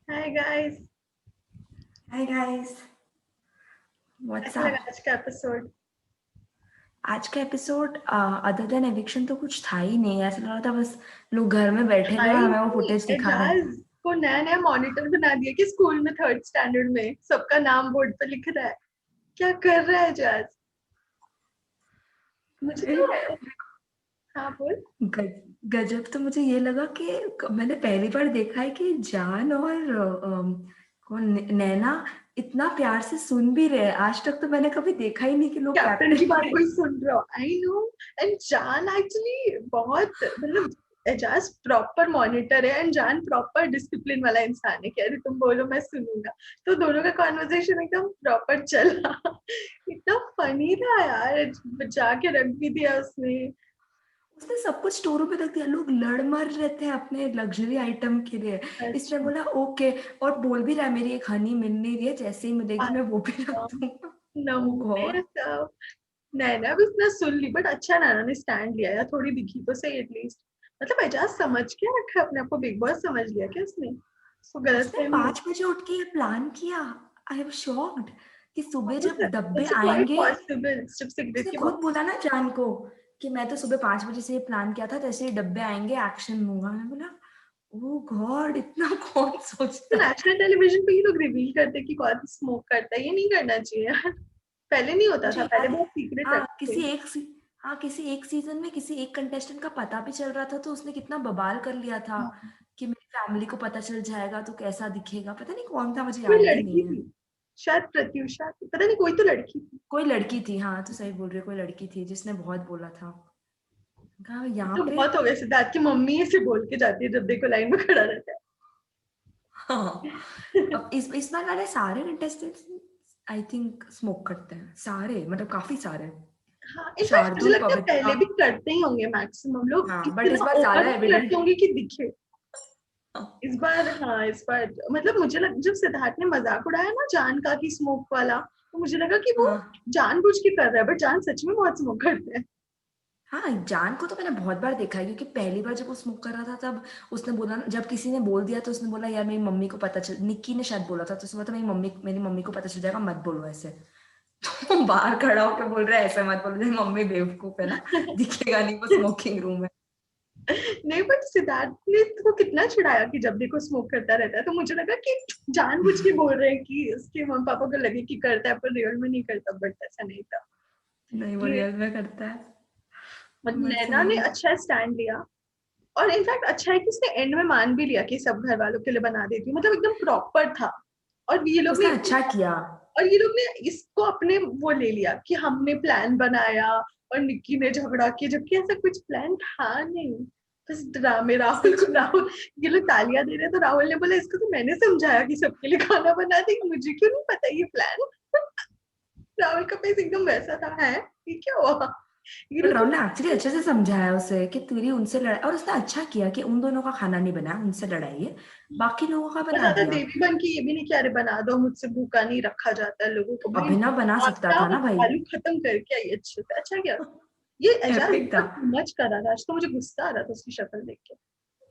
Hi guys. Hi guys, what's कैसा लगा up. आज का एपिसोड? आज का एपिसोड अदर देन एविक्शन तो कुछ था ही नहीं। ऐसा लग रहा था बस लोग घर में बैठे हुए और भाई हमें वो फुटेज दिखा रहे हैं। एजाज को नया नया मॉनिटर बना दिया कि स्कूल में थर्ड स्टैंडर्ड में सबका नाम बोर्ड पे लिख रहा है। क्या कर रहा है एजाज? मुझे तो हाँ बोल। गजब तो मुझे ये लगा कि मैंने पहली बार देखा है कि जान और कौन नैना इतना प्यार से सुन भी रहे हैं। आज तक तो मैंने कभी देखा ही नहीं कि लोग कैप्टन की कैप्टन बात के। कोई सुन रहा हो? I know. एंड जान एक्चुअली बहुत मतलब एजाज प्रॉपर मॉनिटर है एंड जान प्रॉपर डिसिप्लिन वाला इंसान है कि अरे तुम बोलो मैं सुनूंगा। तो दोनों का कॉन्वर्सेशन एकदम प्रॉपर चला। इतना फनी था यार, बचा के रख भी दिया उसने। उसने सब कुछ स्टोरों पे रख दिया। लोग लड़ मर रहे थे अपने लग्जरी आइटम के लिए। इसने अच्छा। बोला ओके, और बोल भी रहा है मेरी एक हनी मिल नहीं रही है, जैसे ही मिलेगी मैं वो भी रख अच्छा, दूंगा। ओ नंबर गॉड। सब। नैना भी उसने सुन ली बट अच्छा नैना ने स्टैंड लिया यार, थोड़ी दिखी तो सही एटलीस्ट। मतलब एजाज समझ के रखा है अपने आप को, बिग बॉस समझ लिया क्या उसने? उसको गलत उसने फहमी हो। 5 बजे उठ के ये प्लान किया। आई एम शॉक्ड कि सुबह जब डब्बे इट्स क्वाइट आएंगे। पॉसिबल जब सिगरेट उसने की खुद बॉक्स। बोला ना जान को कि मैं तो सुबह 5 बजे से ये प्लान किया था, जैसे ही डब्बे आएंगे एक्शन लूंगा। मैं बोला ओ गॉड, इतना कौन तो सोचता है। नेशनल टेलीविजन पे ये लोग रिवील करते कि कौन स्मोक करता है, ये नहीं करना चाहिए यार। पहले नहीं होता मुझे था, पहले याद है, बहुत सीक्रेट हाँ रखते थे। हाँ किसी एक सीजन में किसी एक कंटेस्टेंट का पता भी चल रहा था तो उसने कितना बवाल कर लिया था हाँ, कि मेरी फैमिली को पता चल जाएगा तो कैसा दिखेगा। पता नहीं कौन था, मुझे कोई याद भी लड़की नहीं है। थी, शायद प्रत्युषा थी, पता नहीं, कोई तो लड़की थी। कोई लड़की थी, हाँ तो सही बोल रही है, कोई लड़की थी जिसने बहुत बोला था। कहा यहाँ तो पे। बहुत हो गए, सिद्धार्थ की मम्मी ऐसे बोल के जाती है जब देखो लाइन में खड़ा रहता हाँ, है। अब इस बार वाले सारे कंटेस्टेंट्स आई थिंक स्मोक करते हैं, सारे मतलब काफी सारे। हाँ, इनफैक्ट मुझे शार्दुल, लगता है पवित्रा। पहले भी करते ही होंगे मैक्सिमम लोग, हाँ बट इस इतना बार ओवर ज्यादा नहीं करते एविडेंट। होंगे कि दिखे। इस बार हाँ, इस बार मतलब मुझे जब सिद्धार्थ ने मजाक उड़ाया ना जान का कि स्मोक वाला, तो मुझे लगा कि वो हाँ जानबूझ के कर रहा है, बट जान सच में बहुत स्मोक करते हैं। हाँ, जान को तो मैंने बहुत बार देखा है क्योंकि पहली बार जब वो स्मोक कर रहा था तब उसने बोला ना, जब किसी ने बोल दिया तो उसने बोला यार मेरी मम्मी को पता चल, निक्की ने शायद बोला था तो उसने बोला था मेरी मम्मी को पता चल जाएगा, मत बोलो ऐसे। तो बाहर खड़ा होकर बोल रहा है ऐसे मत बोलो, मेरी मम्मी बेवकूफ है ना, दिखेगा नहीं वो स्मोकिंग रूम है। नहीं, बट सिद्धार्थ ने तो कितना चिढ़ाया कि जब देखो स्मोक करता रहता है, तो मुझे लगा कि जानबूझ के बोल रहे हैं कि उसके मम्मी पापा को लगे कि करता है पर रियल में नहीं करता, बट ऐसा नहीं था। नहीं वो ये रियल में करता है। मतलब बट नैना सही ने है। अच्छा स्टैंड लिया। और इनफैक्ट अच्छा है कि उसने एंड में मान भी लिया कि सब घर वालों के लिए बना देती हूँ, मतलब एकदम प्रॉपर था। और ये लोग ने उसने अच्छा किया। और ये लोग ने इसको अपने वो ले लिया कि हमने प्लान बनाया और निक्की ने झगड़ा किया, जबकि ऐसा कुछ प्लान था नहीं। बस ड्रामे राहुल सच को, में। राहुल ये लोग तालियां दे रहे हैं तो राहुल ने बोला इसको तो मैंने समझाया कि सबके लिए खाना बना देगी, मुझे क्यों नहीं पता ये प्लान। राहुल का फेस एकदम वैसा था, है ये क्या हुआ? ये बट लोग राहुल ने एक्चुअली तो अच्छे से समझाया उसे कि तेरी उनसे लड़ाई, और उसने अच्छा किया कि उन दोनों का खाना नहीं बनाया, उनसे लड़ाई है, बाकी लोगों का और बना ज्यादा दिया। देवी बन के ये भी नहीं कि अरे बना दो, मुझसे भूखा नहीं रखा जाता है लोगों को, भाई अभिनव बना सकता आटा था ना भाई। आलू खत्म करके आई अच्छे से, अच्छा क्या। ये एजाज एपिक था। बहुत मच करा था आज, तो मुझे गुस्सा आ रहा था उसकी शक्ल देख के।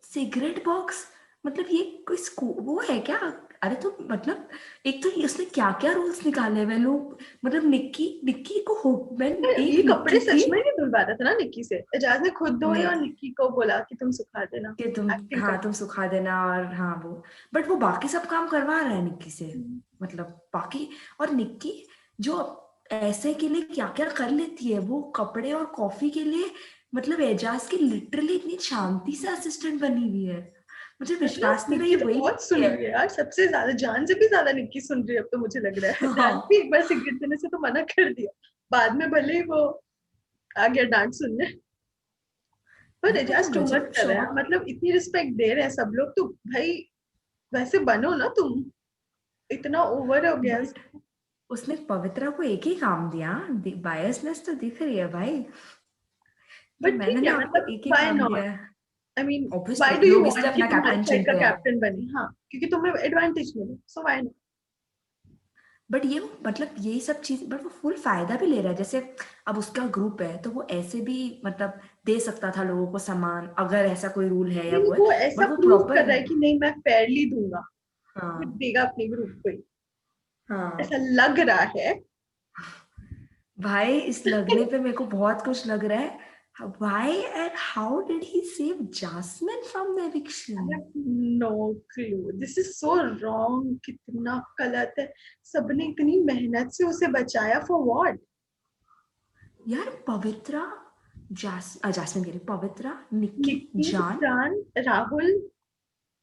सिगरेट बॉक्स, मतलब ये कोई वो है क्या? अरे तो मतलब एक तो ये उसने क्या क्या रूल्स निकाले हुए लोग, मतलब निक्की निक्की को हो, मैं ये एक कपड़े निक्की थी। सच में नहीं धुलवा रहा था ना निक्की से, एजाज ने खुद धोए और नहीं निक्की को बोला कि तुम सुखा देना, कि तुम, एक्टिंग हाँ कर। तुम सुखा देना, और हाँ वो, बट वो बाकी सब काम करवा रहा है निक्की से, हम्म। मतलब बाकी। और निक्की जो ऐसे के लिए क्या क्या कर लेती है, वो कपड़े और कॉफी के लिए, मतलब एजाज की लिटरली इतनी शांति से असिस्टेंट बनी हुई है। मुझे मतलब विश्वास नहीं रहा निक्की ये तो वही बहुत सुन निक्की है। रही है यार, सबसे ज्यादा जान से भी ज्यादा निक्की सुन रही है अब तो, मुझे लग रहा है। जान हाँ भी एक बार सिगरेट देने से तो मना कर दिया, बाद में भले ही वो आ गया डांट सुनने। पर भाई मैं तो एजाज टू मच गजब कर रहे हैं, शौक। मतलब इतनी रिस्पेक्ट दे रहे हैं सब लोग तो भाई वैसे बनो ना तुम, इतना ओवर हो गया। बट उसने पवित्रा को एक ही काम दिया, बायसनेस तो दिख रही है भाई, कि बट मैंने ठीक है, ना आपको मतलब एक ही व्हाई काम नॉट? दिया है। I mean why obviously do you लोग इसलिए वांट कि अपना तुम हर कैप्टन साइड का चुनते हैं। कैप्टन बने? हाँ, क्योंकि तुम्हें एडवांटेज मिले, सो व्हाई नॉट? बट ये मतलब यही सब चीज, बट वो फुल फायदा भी ले रहा है, जैसे अब उसका ग्रुप है तो वो ऐसे भी मतलब दे सकता था लोगों को सामान, अगर ऐसा कोई रूल है या नहीं, वो है। वो ऐसा बट वो प्रूव कर प्रॉपर, रहा है कि नहीं मैं फेयरली दूंगा। हाँ देगा अपने ग्रुप को ही, ऐसा हाँ लग रहा है। भाई, इस लगने पे मेरे को बहुत कुछ लग रहा है। Why and how did he save Jasmine from the eviction? I have no clue. This is so wrong. कितना गलत है। सबने इतनी मेहनत से उसे बचाया for what? यार पवित्रा, जासमीन कह रही, पवित्रा, निक्की, निक्की, जान, जान, राहुल,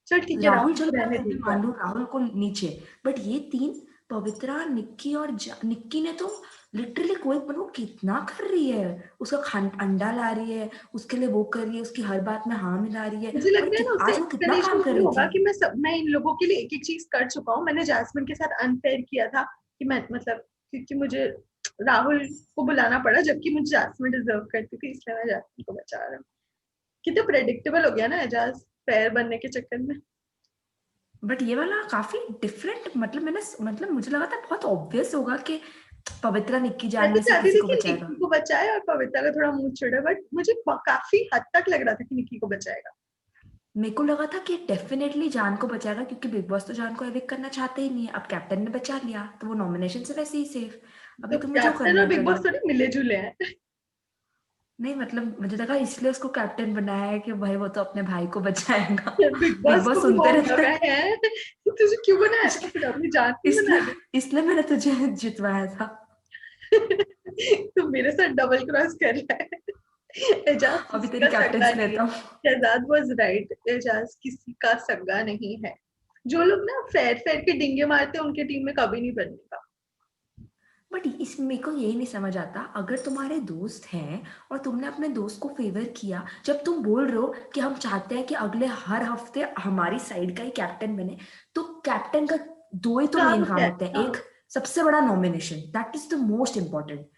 चल ठीक है राहुल, राहुल चलो को रहने मैं दे भी एक बार। मान लूं राहुल को नीचे, बट ये तीन, पवित्रा, निक्की और निक्की ने तो लिटरली कोई बनो कितना कर रही है, उसका अंडा ला रही है, उसके लिए वो कर रही है, उसकी हर बात में हाँ मिला रही है, मुझे लग और रहा है ना उससे आज वो कितना एक्सप्लेनेशन काम कर ये रही होगा थी। कि मैं इन लोगों के लिए एक एक चीज कर चुका हूँ। मैंने जैस्मिन के साथ अनफेयर किया था कि मैं मतलब, क्योंकि मुझे राहुल को बुलाना पड़ा जबकि मुझे जैस्मिन डिजर्व करती थी, इसलिए मैं जैस्मिन को बचा रहा हूँ। कितना प्रेडिक्टेबल हो गया ना एजाज फेयर बनने के चक्कर में। बट ये वाला काफी डिफरेंट, मतलब मुझे लगा था बहुत ऑब्वियस होगा कि पवित्रा निक्की मैं जान तो में से चाहती किसी थी को कि बचाएगा। निक्की को बचाए और पवित्रा का थोड़ा मुंह छुड़े, बट मुझे काफी हद तक लग रहा था कि निक्की को बचाएगा। मेरे को लगा था कि डेफिनेटली जान को बचाएगा, क्योंकि बिग बॉस तो जान को एविक्ट करना चाहते ही नहीं है। अब कैप्टन ने बचा लिया तो वो नॉमिनेशन से वैसे ही सेफ, अभी तो तुम्हें जो कैप्टन करना और है बिग कर बॉस लो। थोड़ी मिले जुले हैं। नहीं मतलब मुझे लगा इसलिए उसको कैप्टन बनाया है कि भाई वो तो अपने भाई को बचाएगा। बिग बिग बॉस बॉस को भी सुनते बहुत रहते लगा हैं। है। तुझे क्यों बनाया था इसलिए फिर, अपनी जान क्यों बना इसलिए दी? इसलिए मैंने तुझे जितवाया था। तू मेरे साथ डबल क्रॉस कर रहा है। एजाज अभी किसी तेरी का सगा कैप्टनसी नहीं है। लेता हूँ। शहजाद वाज राइट, एजाज किसी का सगा नहीं है। जो लोग ना फेर फेर के डिंगे मारते हैं उनके टीम में कभी नहीं बनने का। बट इस मेरे को यही नहीं समझ आता, अगर तुम्हारे दोस्त हैं और तुमने अपने दोस्त को फेवर किया, जब तुम बोल रहे हो कि हम चाहते हैं कि अगले हर हफ्ते हमारी साइड का ही कैप्टन बने, तो कैप्टन का दो ही तो मेन काम काम क्या है? होते हैं। एक, हाँ, सबसे बड़ा nomination, that is the most important,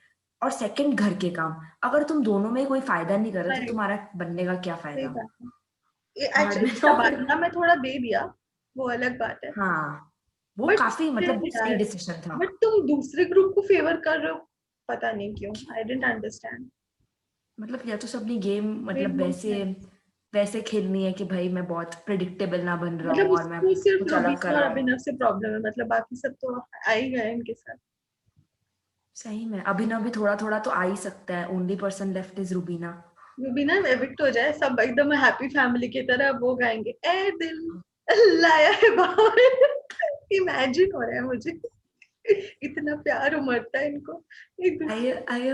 और सेकंड घर के काम। अगर तुम दोनों में कोई फायदा नहीं कर रहे तो राइट, तुम्हारा बनने का क्या सही फायदा। बात है। बाद एक्चुअली में तो फिर, तबादला में थोड़ा दे दिया, वो अलग बात है। हाँ, वो बट काफी स्टिल मतलब सही यार, डिसीजन था। बट तुम दूसरे ग्रुप को फेवर कर रहे हो, पता नहीं क्यों, आई डेंट अंडरस्टैंड। मतलब या तो सबने गेम मतलब वैसे वैसे खेलनी है कि भाई मैं बहुत प्रिडिक्टेबल ना बन रहा मतलब हूँ और मैं उसको सिर्फ कुछ अलग कर रुबीना और रहा हूँ। अभिनव से प्रॉब्लम है, मतलब बाकी सब तो आ ही गए इनके साथ। सही में अभिनव भी थोड़ा थोड़ा तो आ ही सकता है, only person left is Rubina. Rubina evict हो जाए, सब एकदम हैप्पी फैमिली की तरह वो गाएंगे, ए दिल लाया है बाहर। इमेजिन हो रहा है मुझे, इतना प्यार उमड़ता है इनको एक आई दूसरे। आई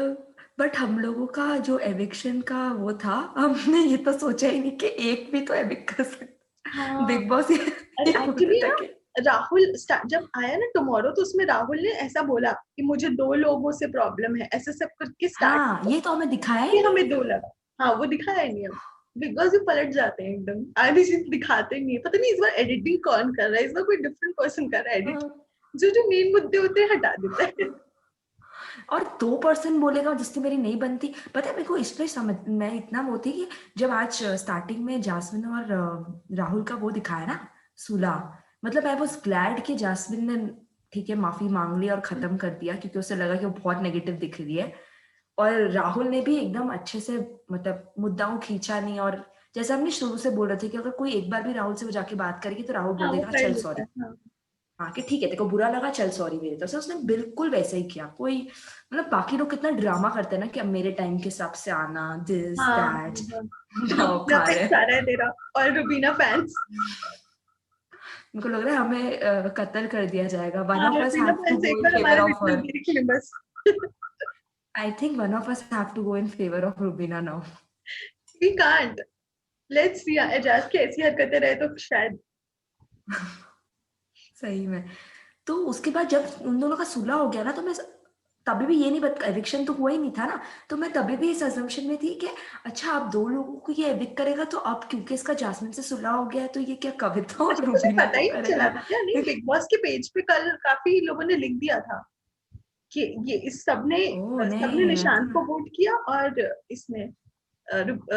बट हम लोगों का जो एविक्शन का वो था, हमने ये तो सोचा ही नहीं कि एक भी तो एविक्ट कर सकता। हाँ, बिग बॉस अरे ये बोल एक्चुअली रहा था ना, कि राहुल जब आया ना टुमारो, तो उसमें राहुल ने ऐसा बोला कि मुझे दो लोगों से प्रॉब्लम है, ऐसे सब करके स्टार्ट हाँ, ये तो हमें दिखाया कि ही हमें नहीं। दो लगा। हाँ, वो दिखाया नहीं अब। बिग बॉस भी पलट जाते हैं एकदम, आधी चीज दिखाते नहीं है। पता नहीं इस बार एडिटिंग कौन कर रहा है, इस बार कोई डिफरेंट पर्सन कर रहा है एडिट। हाँ। जो जो मेन मुद्दे होते हैं हटा देता है। और 2% बोलेगा जिससे मेरी नहीं बनती। पता है मेरे को इसलिए समझ मैं इतना वो थी कि जब आज स्टार्टिंग में जासमिन और राहुल का वो दिखाया ना, सुलह, मतलब आई वॉज ग्लैड कि जासमिन ने ठीक है माफी मांग ली और खत्म कर दिया, क्योंकि उसे लगा कि वो बहुत नेगेटिव दिख रही है। और राहुल ने भी एकदम अच्छे से मतलब मुद्दाओं खींचा नहीं, और जैसे हमने शुरू से बोल रहे थे कि अगर कोई एक बार भी राहुल से वो जाके बात करेगी तो राहुल बोल हाँ, वो देगा कर चल लेता सॉरी। है। हाँ, हाँ कि ठीक है तेरे को बुरा लगा, चल सॉरी मेरे तरफ से। उसने बिल्कुल वैसे ही किया। कोई मतलब बाकी लोग कितना ड्रामा करते हैं ना कि अब मेरे टाइम के हिसाब से आना, दिस हाँ, दैट, हाँ, हाँ। दाव रुबीना खा पे रहे हैं। सारा है तेरा, और रुबीना फैंस। उनको लग रहा है हमें कत्ल कर दिया जाएगा। वन हाँ, of us Rubina have to fans go एक इन बार फेवर हमारे ऑफ बीच में हर। देख ले बस। I think one of us have to go in favour of Rubina now. We can't, let's see Ejaz की ऐसी हरकतें रहे तो शायद। सही में। तो उसके बाद जब उन दोनों का सुलह हो गया ना, तो मैं तभी भी ये नहीं बता, एविक्शन तो हुआ ही नहीं था ना, तो मैं तभी भी इस अजम्पशन में थी कि अच्छा अब दो लोगों को ये एविक्ट करेगा, तो अब क्योंकि इसका जासमिन से सुलह हो गया है तो ये क्या कविता और अच्छा, तुझे रुबीना पता को ही नहीं चला करेगा। था क्या? नहीं, बिग बॉस के पेज पे कल काफी लोगों ने लिख दिया था कि ये इस सबने ओह सबने नहीं, मैं तो, निशांत को वोट किया और इसने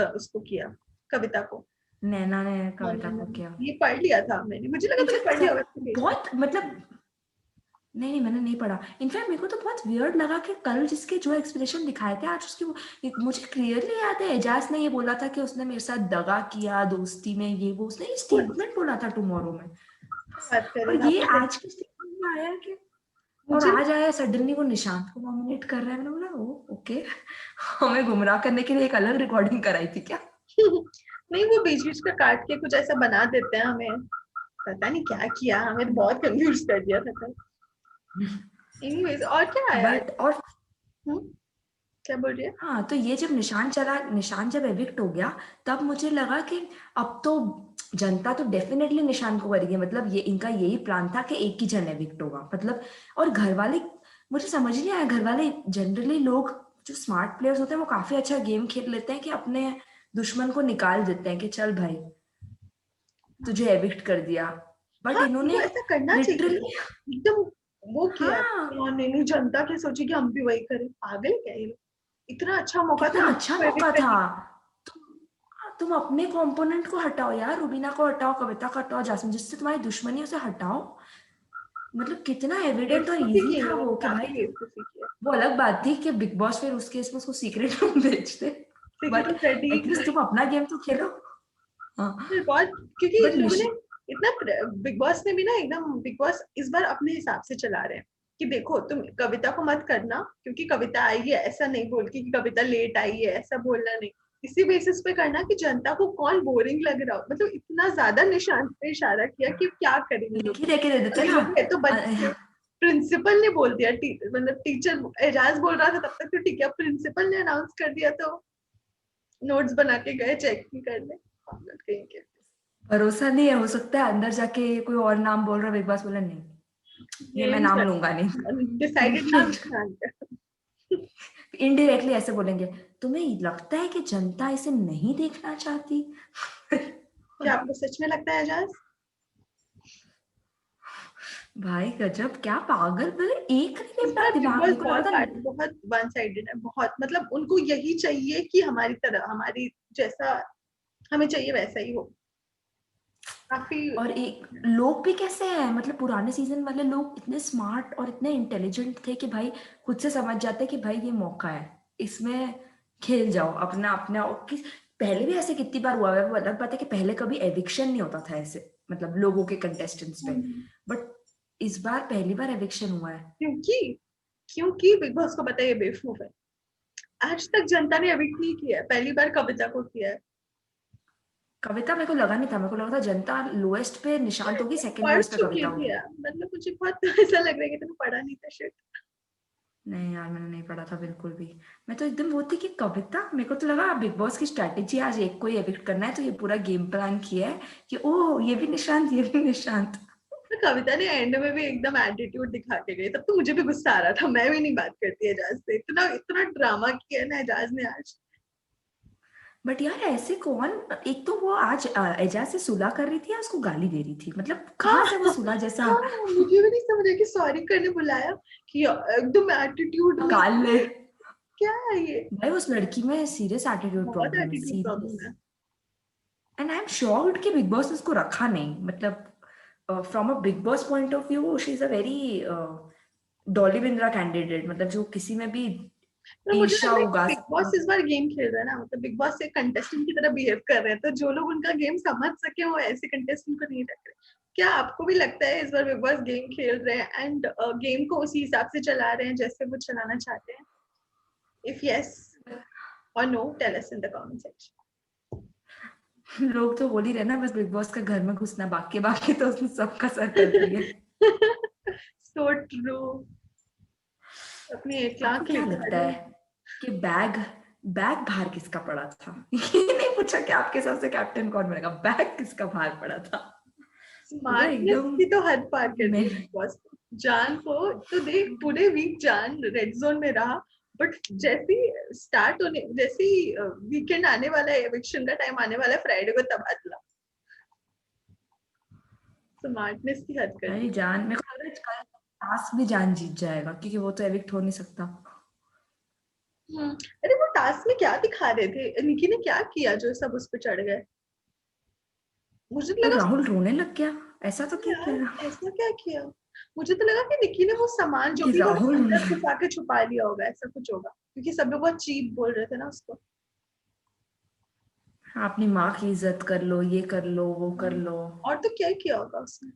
उसको किया, कविता को। नैना ने मैंने कविता को मैंने किया। ये पढ़ लिया था मैंने, मुझे लगा तूने पढ़ इनफैक्ट लिया होगा इसके पेज पे। बहुत मतलब, नहीं नहीं मैंने नहीं पढ़ा। इनफैक्ट मेरे को तो बहुत वियर्ड लगा कि कल जिसके जो एक्सप्रेशन दिखाए थे आज उसकी मुझे क्लियरली याद है एजाज ने ये बोला था कि उसने मेरे साथ दगा किया दोस्ती में, ये वो उसने ये खुद स्टेटमेंट बोला था टुमारो में। बात और करेगा ये आपको आज के स्टेटमेंट में आया कि, और मुझे आज आया सडनली वो निशांत को नॉमिनेट कर रहा है। मैंने बोला ओ ओके, हमें गुमराह करने के लिए एक अलग रिकॉर्डिंग कराई थी क्या? नहीं, वो बीच बीच में काट के कुछ ऐसा बना देते हैं, हमें पता नहीं क्या किया, हमें तो बहुत कंफ्यूज कर दिया था कल। एनीवेज, और क्या आया आज? बट और हम्म, क्या बोल रही है? हाँ, तो ये जब निशान जब एविक्ट हो गया, तब मुझे लगा कि अब तो जनता तो डेफिनेटली निशान को करेगी, मतलब ये इनका यही प्लान था कि एक ही जन एविक्ट होगा, मतलब। और घर वाले, मुझे समझ नहीं आया, घर वाले जनरली लोग जो स्मार्ट प्लेयर्स होते हैं वो काफी अच्छा गेम खेल लेते हैं कि अपने दुश्मन को निकाल देते हैं कि चल भाई तुझे एविक्ट कर दिया। बट हाँ, इन्होंने वो ऐसा करना चाहिए था, लिटरली, एकदम वो किया। हाँ, नहीं नहीं, जनता क्या सोचेगी, हम भी वही करें, पागल क्या ये लोग? इतना अच्छा मौका था कितना अच्छा निकी को मौका evict था। करने का। तुम तुम अपने कंपोनेंट को हटाओ यार, रुबीना को हटाओ, कविता को हटाओ, जासमिन, जिससे तुम्हारी दुश्मनी है उसे हटाओ। मतलब कितना एविडेंट और बेवकूफी इजी की था इन्होंने, वो कि भाई, काफी बेवकूफी की है। वो अलग बात थी कि बिग बॉस फिर उस केस में उसको सीक्रेट रूम भेजते, secret but of ready. At least तुम अपना गेम तो खेलो। हाँ, बहुत, क्योंकि बट इन लोगों ने इतना, बिग बॉस ने भी ना एकदम, बिग बॉस इस बार अपने हिसाब से चला रहे हैं कि देखो तुम कविता को मत करना, क्योंकि कविता आई है, ऐसा नहीं बोल के कि कविता लेट आई है, ऐसा बोलना नहीं। इसी बेसिस पे करना कि जनता को कौन बोरिंग लग रहा हो, मतलब इतना ज्यादा निशान पे इशारा किया कि क्या करेंगे लोग। लिखी देके दे देते ये ना। लोग है तो बच्चे, प्रिंसिपल ने बोल दिया, मतलब टीचर एजाज बोल रहा था तब तक तो ठीक है, प्रिंसिपल ने अनाउंस कर दिया तो नोट्स बना के गए चेक करने, पागल कहीं के। भरोसा नहीं है, हो सकता है अंदर जाके कोई और नाम बोल रहा है, बिग बॉस बोला नहीं, ये ये मैं नहीं नाम लूंगा चल डिसाइडेड ना नहीं। इनडायरेक्टली ऐसे बोलेंगे, तुम्हें लगता है कि जनता इसे नहीं देखना चाहती? क्या आपको सच में लगता है एजाज? भाई गजब, क्या पागल, मतलब एक नहीं इस अपना बार बिग दिमाग, बॉस मेरे को लगा बहुत था। बहुत वन साइडेड है, बहुत, मतलब उनको यही चाहिए कि हमारी तरह, हमारी जैसा हमें चाहिए वैसा ही हो, काफी। और एक लोग भी कैसे हैं, मतलब पुराने सीजन वाले लोग इतने स्मार्ट और इतने इंटेलिजेंट थे कि भाई खुद से समझ जाते कि भाई ये मौका है, इसमें खेल जाओ अपना अपना। और पहले भी ऐसे कितनी बार हुआ है, वो अलग बात है कि पहले कभी एविक्शन नहीं होता था ऐसे, मतलब लोगों के कंटेस्टेंट्स पे, बट इस बार पहली बार एविक्शन हुआ है। क्योंकि क्योंकि बिग बॉस को पता है ये बेवकूफ है, आज तक जनता ने एविक्ट नहीं किया है, पहली बार कविता को किया है। कविता, मेरे को लगा नहीं था, मेरे को लगा था जनता लोएस्ट पे निशांत होगी, सेकंड पढ़ लोएस्ट पे चुकी कविता थी होगी। यार, मतलब मुझे बहुत ऐसा लग रहा है कि तुमने पढ़ा नहीं था शिट। नहीं यार, मैंने नहीं पढ़ा था बिल्कुल भी। मैं तो एकदम वो थी कि कविता, मेरे को तो लगा बिग बॉस की स्ट्रैटेजी आज एक को ही एविक्ट करना है, तो ये पूरा गेम प्लान किया है कि ओह ये भी निशांत, ये भी निशांत। तो कविता ने एंड में भी एकदम एटीट्यूड दिखा के गई, तब तो मुझे भी गुस्सा आ रहा था, मैं भी नहीं बात करती एजाज से, इतना इतना ड्रामा किया है ना एजाज ने आज। बट यार ऐसे कौन, एक तो वो आज एजाज से सुलह कर रही थी या उसको गाली दे रही थी, मतलब हाँ कहाँ से वो सुलह जैसा हाँ, मुझे भी नहीं समझ आया कि सॉरी करने बुलाया, कि एकदम एटीट्यूड में, काल ले। क्या है ये? भाई उस लड़की में सीरियस एटीट्यूड बहुत प्रॉब्लम है, एटीट्यूड प्रॉब्लम सीरियस। है। एंड आई एम श्योर्ड कि बिग बॉस ने उसको रखा नहीं, मतलब from a big boss point of view she is a very Dolly Bindra candidate, मतलब जो किसी में भी तो मुझे लग ईर्ष्या रहा है कि उगा बिग बॉस सकती। इस बार गेम खेल रहा है ना, मतलब बिग बॉस एक कंटेस्टेंट की तरह बिहेव कर रहे हैं, तो जो लोग उनका गेम समझ सके वो ऐसे कंटेस्टेंट को नहीं रख रहे। क्या आपको भी लगता है इस बार बिग बॉस गेम खेल रहे हैं एंड गेम को उसी हिसाब से चला रहे हैं जैसे वो चलाना चाहते हैं? इफ यस और no, tell us in the comment section. लोग तो बोल ही रहे ना, बस बिग बॉस का घर में घुसना बाकी है, बाकी तो उसने सबका सर कर दिए। So true. अपनी एक आपको लाख क्या लिखा लगता दो। है कि बैग बैग बाहर किसका पड़ा था? ये नहीं पूछा कि आपके हिसाब से कैप्टन कौन बनेगा, बैग किसका बाहर पड़ा था? पूरा स्मार्टनेस एकदम की तो हद पार कर दी मैं, बिग बॉस ने। जान को तो देख, पूरे वीक जान रेड जोन में रहा, बट जैसी स्टार्ट होने, जैसी वीकेंड आने वाला है, एविक्शन का टाइम आने वाला है फ्राइडे को, तबादला। स्मार्टनेस की हद कर भाई दी। जान, मेरे को लग रहा है कल टास्क भी जान जीत जाएगा, क्योंकि वो तो एविक्ट हो नहीं सकता। अरे वो टास्क में क्या दिखा रहे थे, निकी ने क्या किया जो सब उस पर चढ़ गए? मुझे तो और लगा, राहुल रोने लग गया, ऐसा तो क्या यार किया ऐसा क्या किया? मुझे तो लगा कि निकी ने वो सामान जो कि भी होगा राहुल अंदर घुसा के छुपा लिया होगा, ऐसा कुछ होगा, क्योंकि सब लोग बहुत चीप बोल रहे थे ना उसको। अपनी माँ की इज्जत कर लो, ये कर लो, वो कर लो। और तो क्या किया होगा उसने?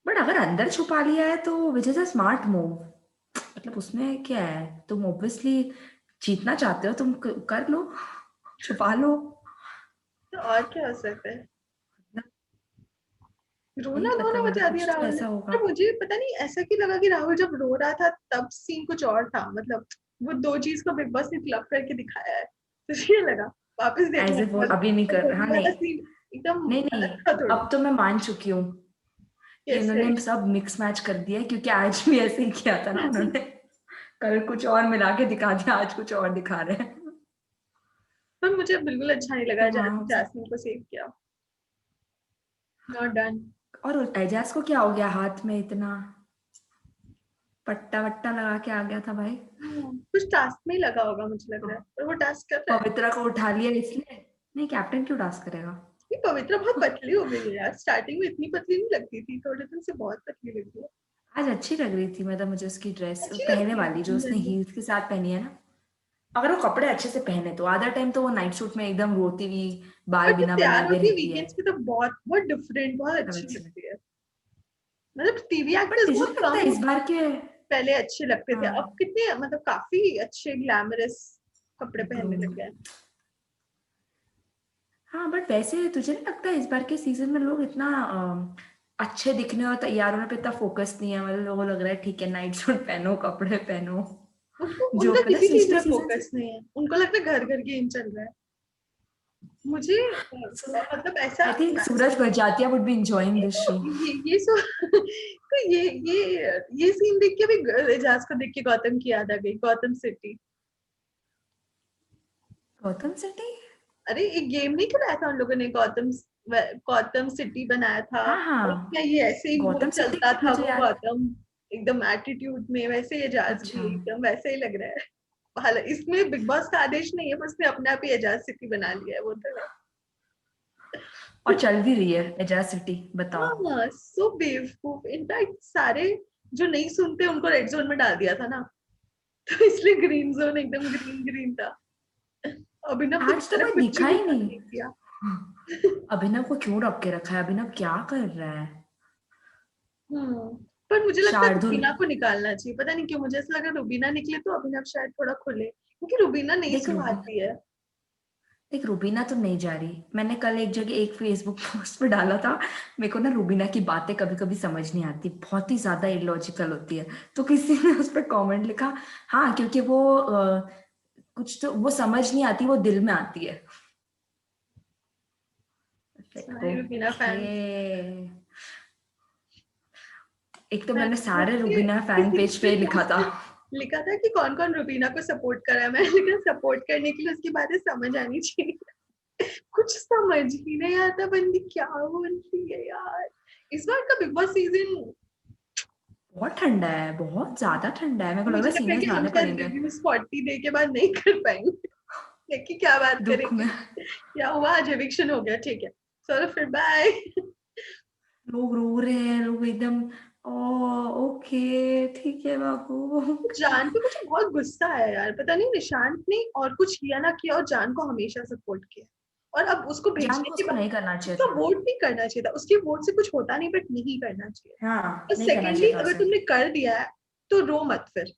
बट अगर अंदर छुपा लिया है तो which is a smart move. मतलब उसमें क्या है, तुम ऑब्वियसली जीतना चाहते हो, तुम कर लो, छुपा लो। तो और क्या हो सकता है? नहीं रोना पता धोना यार, मचा दिया कुछ तो राहुल ने। ऐसा होगा। पर मुझे पता नहीं ऐसा क्यों लगा कि राहुल जब रो रहा था तब सीन कुछ और था, मतलब वो दो चीज को बिग बॉस ने क्लब करके दिखाया है, तो ये लगा वापस देखने एज के इफ वो बाद अभी नहीं तो कर, हाँ गोलू वाला नहीं, सीन एकदम नहीं नहीं, अलग था थोड़ा। अब तो मैं मान चुकी हूँ कि कैसे? उन्होंने सब मिक्स मैच कर दिया है, क्योंकि आज भी ऐसे ही किया था ना उन्होंने। कल कुछ और मिला के दिखा दिया, आज कुछ और दिखा रहे हैं। पर मुझे बिल्कुल अच्छा नहीं लगा तो हाँ हो सकता। जैस्मिन को सेव किया। Not done. और एजाज को क्या हो गया, हाथ में इतना पट्टा वट्टा लगा के आ गया था भाई। कुछ टास्क में ही लगा होगा मुझे लग तो रहा है, पर वो टास्क कर रहा है। पवित्रा को उठा लिया इसलिए। नहीं, कैप्टन क्यों टास्क करेगा। ये पवित्रा बहुत पतली हो गई है यार, स्टार्टिंग में इतनी पतली नहीं लगती थी, थोड़े दिन से बहुत पतली लग रही है। आज अच्छी लग रही थी, मतलब मुझे उसकी ड्रेस अच्छी पहने लगती है वाली जो उसने जनरली। हील्स के साथ पहनी है ना। अगर वो कपड़े अच्छे से पहने तो आधा टाइम तो वो नाइट सूट में एकदम रोती हुई, बाल बट जब बिना तैयार बनाए हुए होती है रहती है। वीकेंड्स पे तो बहुत बहुत डिफरेंट, बहुत तब अच्छी अच्छी लगती है। मतलब टीवी बट एक्टर्स मुझे बहुत नहीं लगता कम इस बार के। पहले अच्छे लगते थे, अब हाँ, कितने मतलब काफी अच्छे ग्लैमरस कपड़े पहनने ग्रूम। लग गए हैं। हाँ बट वैसे तुझे नहीं लगता इस बार के सीजन में लोग इतना अच्छे दिखने और तैयार होने पे इतना फोकस नहीं है, मतलब लोगों को लग रहा है ठीक है नाइट सूट पहनो, कपड़े पहनो। उनको जो उनका पता किसी चीज पिछले में सीजन से। फोकस नहीं है, उनको लगता है घर घर गेम चल रहा है। मुझे मतलब ऐसा I think Suraj Barjatya would be enjoying this show. ये सो तो ये सीन देख के भी एजाज को देख के गौतम की याद आ गई, गौतम सिटी। गौतम सिटी। अरे एक गेम नहीं खिलाया था उन लोगों ने, गौतम सिटी बनाया था, हाँ और हाँ, उसमें ये ऐसे ही वो गौतम सिटी चलता की था, मुझे वो याद। गौतम एकदम एटीट्यूड में, वैसे ही एजाज अच्छा। भी एकदम वैसे ही लग रहा है। हालांकि इसमें बिग बॉस का आदेश नहीं है, पर उसने अपने आप ही एजाज सिटी बना लिया है, वो तो है। और चल भी रही है एजाज सिटी, बताओ। हाँ सो बेवकूफ, इनफैक्ट सारे जो नहीं सुनते उनको रेड जोन में डाल दिया था ना, तो इसलिए ग्रीन जोन एकदम ग्रीन ग्रीन था। अभिनव तो आज तो बेचारा कोई कुछ दिखा भी ही कर नहीं। नहीं किया। अभिनव को क्यों रख के रखा है, अभिनव क्या कर रहा है। हम्म। पर मुझे लगता है शार्दुल। रुबीना को निकालना चाहिए, पता नहीं क्यों मुझे ऐसा लगा रुबीना निकले तो अभिनव शायद थोड़ा खुले, क्योंकि रुबीना नहीं देख रूबी सुनाती है। देख रूबीना तो नहीं जा रही। मैंने कल एक जगह एक फेसबुक पोस्ट पे डाला था, मेरे को ना रूबीना की बातें कभी कभी समझ नहीं आती, बहुत ही ज्यादा इलॉजिकल होती है। तो किसी ने उस पर कमेंट लिखा, हाँ क्योंकि वो कुछ तो वो समझ नहीं आती, वो दिल में आती है। सारे रुबीना ओके। फैंस। एक तो मैंने सारे मैंने रूबीना फैन किसी पेज पे दूसरे लिखा पोस्ट था। पे लिखा था कि कौन कौन रुबीना को सपोर्ट कर रहा है, मैंने लिखा सपोर्ट करने के लिए उसकी बातें समझ आनी चाहिए। कुछ समझ ही नहीं आता बंदी क्या बोल रही है यार। इस बार का बिग बॉस सीजन बहुत ठंडा है, बहुत ज्यादा ठंडा है, मेरे को लग रहा मुझे है लगता है कि सीनियर्स हम लाने शायद पड़ेंगे। रिव्यूज 40 डे के बाद नहीं कर पाएंगे। देखिए क्या बात दुख करेंगे। में। क्या हुआ, आज एविक्शन हो गया, ठीक है, चलो फिर बाय। लोग रो रहे हैं, लोग एकदम ओ ओके ठीक है बाबू। जान पे मुझे बहुत गुस्सा आया यार, पता नहीं निशांत ने और कुछ किया ना किया, और जान को हमेशा सपोर्ट किया, और अब उसको जान भेजने को के उसको बाद नहीं करना चाहिए उसका था। वोट नहीं करना चाहिए था, उसके वोट से कुछ होता नहीं, बट नहीं करना चाहिए। हाँ, और नहीं करना सेकेंडली चाहिए था अगर उसे। तुमने कर दिया है तो रो मत फिर।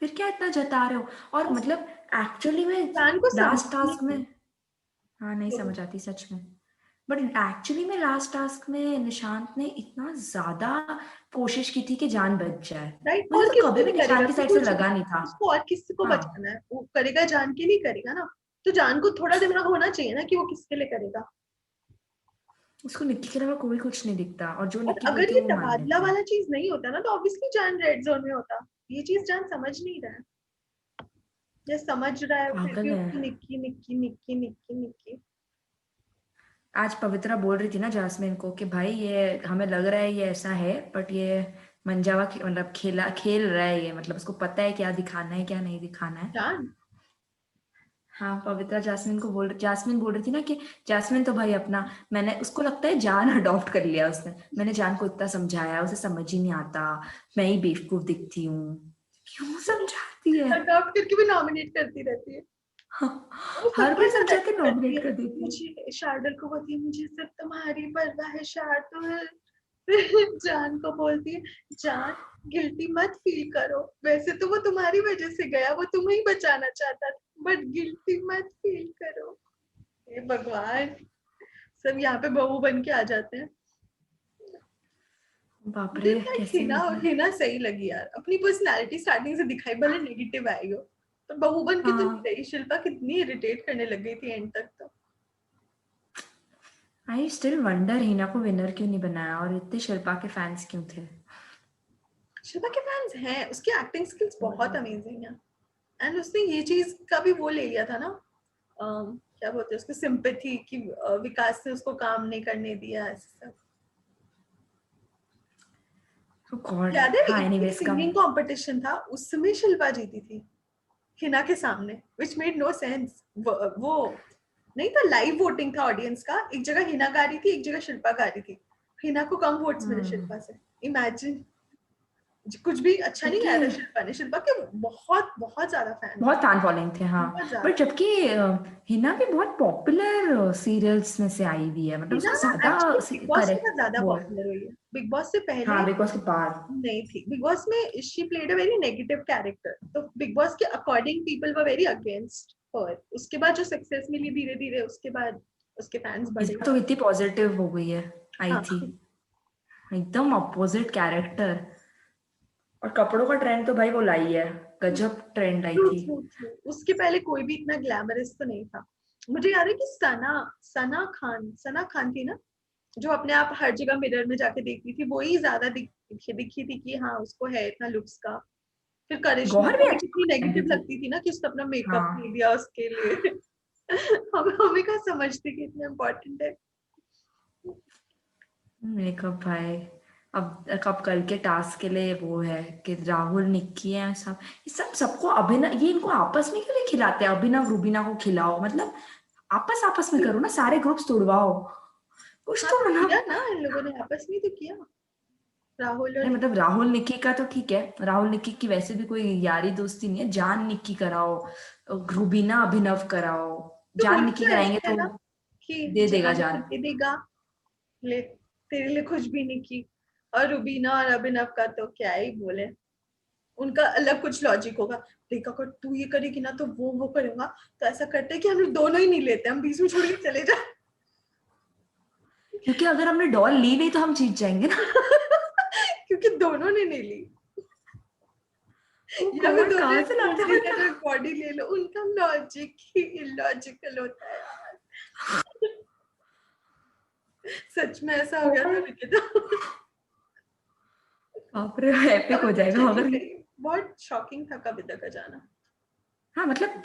फिर क्या इतना जता रहे हो। और बस मतलब एक्चुअली में जान को लास्ट समझने टास्क में, की। हाँ नहीं समझ आती सच में। बट एक्चुअली में लास्ट टास्क में निशांत ने इतना ज्यादा कोशिश की थी कि जान बच जाए। राइट, मुझे और तो कभी किसके भी लिए करेगा, निशांत की तू साइड से कुछ लगा नहीं था। उसको और किसी को हाँ, बचाना है, वो करेगा जान के लिए करेगा ना, तो जान को थोड़ा दिमाग होना चाहिए ना कि वो किसके लिए करेगा। उसको निक्की के अलावा कोई कुछ नहीं दिखता, और जो और निक्की अगर बोलती ये है वो मान तबादला लेता है। वाला चीज नहीं होता ना, तो ऑब्वियसली जान रेड जोन में होता। ये चीज जान समझ नहीं रहा है, ये समझ रहा है फिर पागल भी है। उसकी निक्की निक्की निक्की निक्की निक्की। आज पवित्रा बोल रही थी ना जास्मिन को कि भाई ये हमें लग रहा है ये ऐसा है, बट ये मंजावा मतलब खेल रहा है ये, मतलब उसको पता है क्या दिखाना है क्या नहीं दिखाना है। जान हाँ पवित्रा जास्मिन बोल रही थी ना कि जास्मिन तो भाई अपना, मैंने उसको लगता है जान अडॉप्ट कर लिया उसने। मैंने जान को इतना समझाया, उसे समझ ही नहीं आता, मैं ही बेवकूफ दिखती हूँ। क्यों समझाती है। अडॉप्ट करके भी नॉमिनेट करती रहती है। हाँ, वो हर सबके बार साथ समझा ऐसे के करती नॉमिनेट है। कर देती है। मुझे शार्दुल को बोलती है मुझे सिर्फ तुम्हारी परवाह है शार्दुल, फिर जान को बोलती है, जान गिल्टी मत फील करो, वैसे तो वो तुम्हारी वजह से गया, वो तुम्हें ही बचाना चाहता था, बट गिल्टी मत फील करो। हे भगवान, सब यहाँ पे बहू बन के आ जाते हैं। बाप मुझे रे क्या कैसे हिना, हिना सही लगी यार, अपनी पर्सनालिटी स्टार्टिंग से दिखाई, भले नेगेटिव आई हो, पर बहू बन के तो नहीं हाँ रही। शिल्पा कितनी इरिटेट करने लग गई थी एंड तक तो। आई स्टिल वंडर हिना को विनर क्यों नहीं बनाया और इतने शिल्पा के फैंस क्यों थे। शिल्पा के फैंस हैं, उसकी एक्टिंग स्किल्स बहुत अमेजिंग है, एंड उसने ये चीज का भी वो ले लिया था ना, क्या बोलते हैं उसको, सिंपैथी कि विकास ने उसको काम नहीं करने दिया, ऐसे सब। गॉड याद है हाँ एक एनीवेज का सिंगिंग कंपटीशन था, उसमें शिल्पा जीती थी हिना के सामने, विच मेड नो सेंस। वो नहीं था, लाइव वोटिंग था ऑडियंस का, एक जगह हिना गा रही थी, एक जगह शिल्पा गा रही थी, हिना को कम वोट्स मिले शिल्पा से। इमेजिन, कुछ भी अच्छा नहीं क्योंकि गाया था शिल्पा ने। शिल्पा के बहुत बहुत ज्यादा फैन थे, बहुत फैन फॉलोइंग थे हाँ। बहुत बट ज्यादा। जबकि हिना भी बहुत पॉपुलर सीरियल्स में से आई हुई है, मतलब हिना उसका ना एक्चुअली बिग ज्यादा बॉस के बाद करेक्ट ज्यादा वो है। पॉपुलर हुई है, बिग बॉस से पहले हाँ बिकॉज के बाद नहीं थी। बिग बॉस में she played a very negative character, तो बिग बॉस के according people were very against her. उसके बाद जो सक्सेस मिली धीरे धीरे, उसके बाद उसके फैंस इस बढ़े। बार तो इतनी पॉजिटिव हो गई है आई हाँ, थी, एकदम अपोजिट कैरेक्टर। और कपड़ों का ट्रेंड तो भाई वो लाई है, गजब ट्रेंड आई ट्रू थी। True true. उसके पहले कोई भी इतना ग्लैमरस तो नहीं था। मुझे याद है कि सना, सना खान थी ना, जो अपने आप हर जगह मिरर में जाके देखती थी, वो ही ज्यादा दिखी थी कि हाँ उसको है इतना लुक्स का। फिर करिश्मा गौहर को भी भी अच्छा कितनी पहनती नेगेटिव थी। लगती थी ना कि उसने अपना मेकअप नहीं हाँ दिया उसके लिए। हम हमें क्या समझती कि इतना इम्पोर्टेंट है। मेकअप भाई, अब कल के टास्क के लिए वो है कि राहुल निक्की है सब, ये सब सबको अभिनव, ये इनको आपस में क्यों नहीं खिलाते, अभिनव रूबीना को खिलाओ, मतलब आपस आपस में करो ना, सारे ग्रुप्स तोड़वाओ कुछ हाँ तो तो किया मतलब। ना इन लोगों ने, आपस में तो किया, राहुल और नहीं मतलब निकी। राहुल निक्की का तो ठीक है, राहुल निक्की की वैसे भी कोई यारी दोस्ती नहीं है, जान निक्की कराओ, रूबीना अभिनव कराओ, तो जान होना निक्की तो कराएंगे ऐसे है तो ना कि दे देगा जान को जान। दे देगा, ले तेरे लिए कुछ भी नहीं की। और रुबीना और अभिनव का तो क्या ही बोले, उनका अलग कुछ लॉजिक होगा। देख अगर तू ये करेगी ना तो वो करेगा, तो ऐसा करते हैं कि हम लोग दोनों ही नहीं लेते, हम बीच में छोड़ के चले जाए। क्योंकि अगर हमने डॉल ली नहीं तो हम जीत जाएंगे ना। क्योंकि दोनों ने नहीं ली, ओ या फिर गॉड दोनों कहाँ एक से लाते हो इतना। मल्टी बॉडी ले लो, उनका लॉजिक ही इलॉजिकल होता है यार। सच में ऐसा हो गया था गॉड निकिता। बाप रे एपिक हो कविता जाएगा चली अगर। गई, बहुत शॉकिंग था कविता का जाना। हाँ मतलब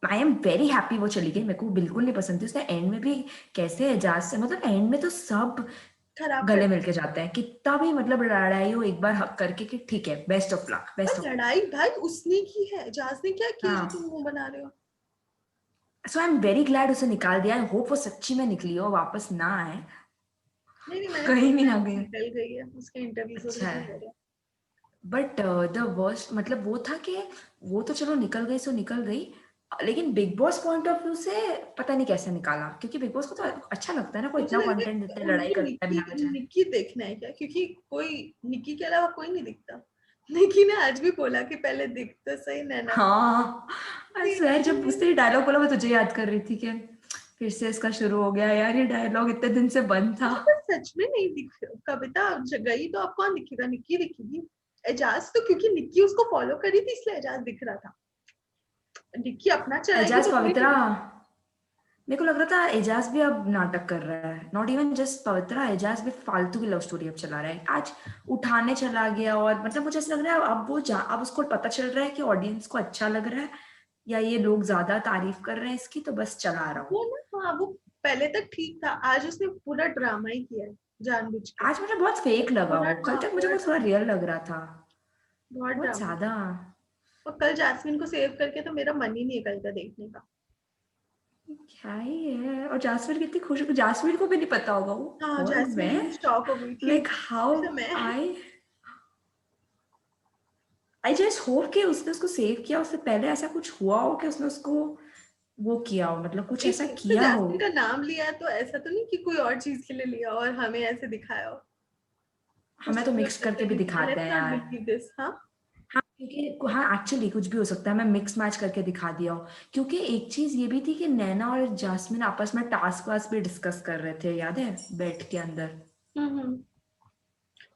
आई एम वेरी हैप्पी वो चली गई, मेरे को बिल्कुल नहीं पसंद थी उसने एंड में भी, कैसे एजाज से, मतलब एंड में तो सब खराब कर गले दिया। मिलके जाते हैं, कितना भी मतलब लड़ाई हो एक बार हक करके कि ठीक है बेस्ट ऑफ लक बेस्ट पर ऑफ लक। लड़ाई भाई उसने की है, जास ने क्या किया जो तुम हाँ मुंह बना रहे हो। सो आई एम वेरी ग्लैड उसे निकाल दिया, आई होप वो सच्ची में निकली हो, वापस ना आए, नहीं नहीं, मैंने कहीं भी सुना है ना वो गई। निकल गई है, उसके इंटरव्यूज अच्छा वगैरह हो है रहे हैं। बट द वर्स्ट मतलब वो था कि वो तो चलो निकल गई सो निकल गई, लेकिन big boss point of view से पता नहीं कैसे निकाला, क्योंकि बिग बॉस को तो अच्छा लगता है ना, कोई मुझे इतना लग रहा कंटेंट है देते हैं लड़ाई उनको करता है बिना वजह। निक्की देखना है क्या, क्योंकि कोई निक्की के अलावा कोई नहीं दिखता। निक्की ने आज भी बोला कि पहले दिख तो सही नैना। हाँ आई स्वेर जब देखिए, उसने ये डायलॉग बोला मैं तुझे याद कर रही थी कि फिर से इसका शुरू हो गया यार, ये डायलॉग इतने दिन से बंद था। अच्छा पर सच में नहीं दिख, कविता गई तो अब कौन दिखेगा, निक्की दिखेगी। एजाज तो क्योंकि निक्की उसको फॉलो करी थी इसलिए एजाज दिख रहा था, निक्की अपना चलाएगी एजाज तो कोई नहीं पवित्रा, दिखेगा। मेरे को लग रहा था एजाज भी अब नाटक कर रहा है, नॉट इवन जस्ट पवित्रा, एजाज भी फालतू की लव स्टोरी अब चला रहा है, आज उठाने चला गया, और मतलब मुझे ऐसा लग रहा है अब अब उसको पता चल रहा है कि ऑडियंस को अच्छा लग रहा है या ये लोग ज्यादा तारीफ कर रहे हैं इसकी, तो बस चला रहा हूँ। वो ना, हाँ वो पहले तक ठीक था, आज उसने पूरा ड्रामा ही किया है जानबूझ के। आज मुझे बहुत फेक लगा पूरा वो, कल तक मुझे पूरा वो थोड़ा ड्रामा, रियल लग रहा था, बहुत बहुत ड्रामा। ज्यादा। और कल जैस्मिन को सेव करके तो मेरा मन ही नहीं है कल का देखने का। क्या ही है, और जासमीन कितनी खुश, जासमीन को भी नहीं पता होगा वो हाँ कौन जैस्मिन मैं, भी शॉक हो गई थी, लाइक हाउ ऐसा मैं। आई आई जस्ट होप कि उसने उसको सेव किया, उससे पहले ऐसा कुछ हुआ हो कि उसने उसको वो किया हो, मतलब कुछ एक ऐसा उसने किया हो। जैस्मिन का नाम लिया तो ऐसा तो नहीं कि कोई और चीज के लिए लिया और हमें ऐसे दिखाया हो। हमें तो मिक्स करके भी दिखाते हैं यार। हाँ हाँ क्योंकि हाँ एक्चुअली कुछ भी हो सकता है, मैं मिक्स मैच करके दिखा दिया हो। क्योंकि एक चीज ये भी थी कि नैना और जास्मिन आपस में टास्क वास्क भी डिस्कस कर रहे थे, याद है, बेड के अंदर। हम्म।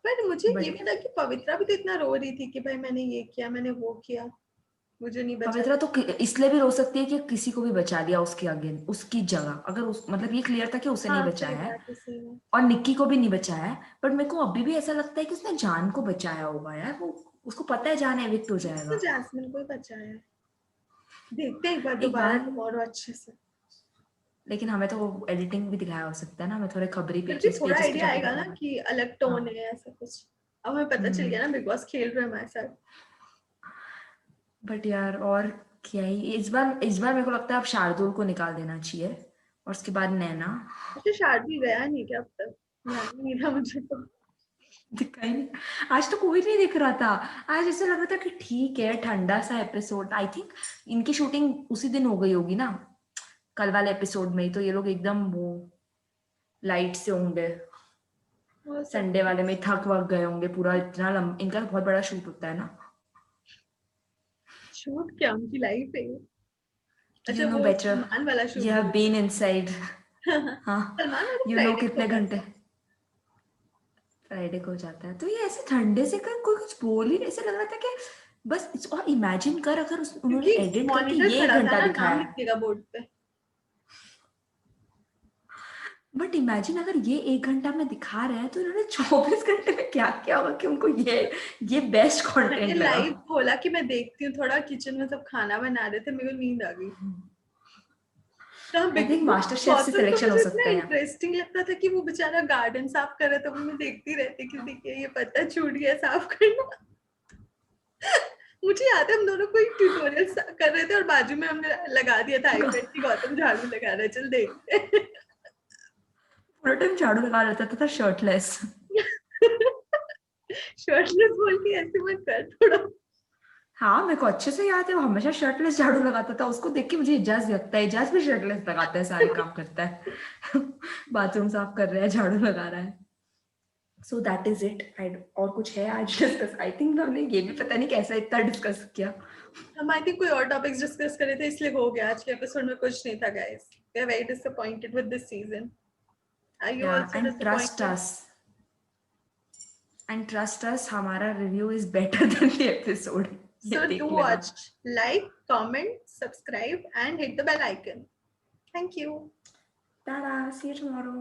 पर मुझे ये बट भी था कि पवित्रा भी तो इतना रो रही थी कि भाई मैंने ये किया, मैंने वो किया, मुझे नहीं बचा। पवित्रा तो इसलिए भी रो सकती है कि किसी को भी बचा लिया उसके आगे, उसकी जगह, अगर उस मतलब ये क्लियर था कि उसे नहीं हाँ सही बचाया है बात है, सही बात। और निक्की को भी नहीं बचाया है। बट मेरे को अभी भी ऐसा लगता है कि उसने जान को बचाया होगा यार, वो उसको पता है जान एविक्ट हो तो जाएगा। जैस्मिन को ही बचाया है। देखते हैं एक बार एक दोबारा बार, टुमारो अच्छे से। लेकिन हमें तो वो एडिटिंग भी दिखाया हो सकता है ना, हमें थोड़े खबरी फिर भी पेजेस थोड़ा पेजेस पे आइडिया जाके आएगा पता ना लगा। कि अलग टोन हाँ। है ऐसा कुछ। अब हमें पता चल गया ना बिग बॉस खेल रहे हैं हमारे साथ। बट यार और क्या ही, इस बार मेरे को लगता है अब शार्दुल को निकाल देना चाहिए और उसके बाद नैना। अच्छा शादी गया नहीं क्या अब तक? ध्यान नहीं था मुझे तो। दिखा ही नहीं, आज तो कोई नहीं दिख रहा था। आज ऐसा लग रहा था कि ठीक है ठंडा सा एपिसोड, आई थिंक इनकी शूटिंग उसी दिन हो गई होगी ना, कल वाले एपिसोड में ही, तो ये लोग एकदम वो लाइट से होंगे, हो संडे सकता है। वाले में थक वक गए होंगे पूरा, इतना इनका तो बहुत बड़ा शूट होता है ना। शूट क्या, उनकी लाइफ है ये। यू अच्छा नो वो बेटर, सलमान वाला शूट यू हैव बोल बीन रहे इनसाइड। हो। हाँ, सलमान वाला यू नो फ्राइडे को कितने होगा घंटे, था। फ्राइडे को हो जाता है। तो ये ऐसे ठंडे से कर कोई कुछ बोल ही नहीं, ऐसे लग रहा था कि बस। और इमेजिन कर अगर उन्होंने क्योंकि एडिट करके मॉनिटर ये एक खड़ा था घंटा ना, दिखाया नाम है, लिखने का बोर्ड पे। बट इमेजिन अगर ये एक घंटा में दिखा रहे हैं तो इन्होंने 24 घंटे में क्या किया होगा कि उनको ये बेस्ट मैंने कंटेंट लगा। लाइव बोला कि मैं देखती हूँ, थोड़ा किचन में सब खाना बना रहे थे, मेरे को नींद आ गई। तो आई बिग थिंक वो मास्टर शेफ से गौतम को सिलेक्शन हो मुझे इतना सकते हैं। इंटरेस्टिंग लगता था कि वो बेचारा गार्डन साफ कर रहा था, वो मैं देखती रहती किसी के ये पत्ता छूट गया साफ करना। मुझे याद है हम दोनों कोई ट्यूटोरियल कर रहे थे और बाजू में हमने लगा दिया था आईपैड कि गौतम झाड़ू लगा रहा है, चल देखते हैं। पूरा टाइम झाड़ू लगा रहता था शर्टलेस। शर्टलेस बोल के ऐसे मत कर थोड़ा। हाँ मेरे को अच्छे से याद है, वो हमेशा शर्टलेस झाड़ू लगाता था, उसको देख के मुझे इजाज लगता है, इजाज भी शर्टलेस लगाता है, सारे काम करता है। बाथरूम साफ कर रहा है, झाड़ू लगा रहा है। So that is it. आई और कुछ है आज डिस्कस? आई थिंक हमने ये भी पता नहीं कैसा इतना डिस्कस किया। हम आई थिंक कोई और टॉपिक्स डिस्कस करे थे इसलिए हो गया। आज के एपिसोड में कुछ नहीं था guys. We are very disappointed with this season. Are you या also disappointed? And trust us, हमारा review is better than the episode, ये So do देख लेना। watch, like, comment, subscribe, and hit the bell icon. Thank you. Tata, see you tomorrow.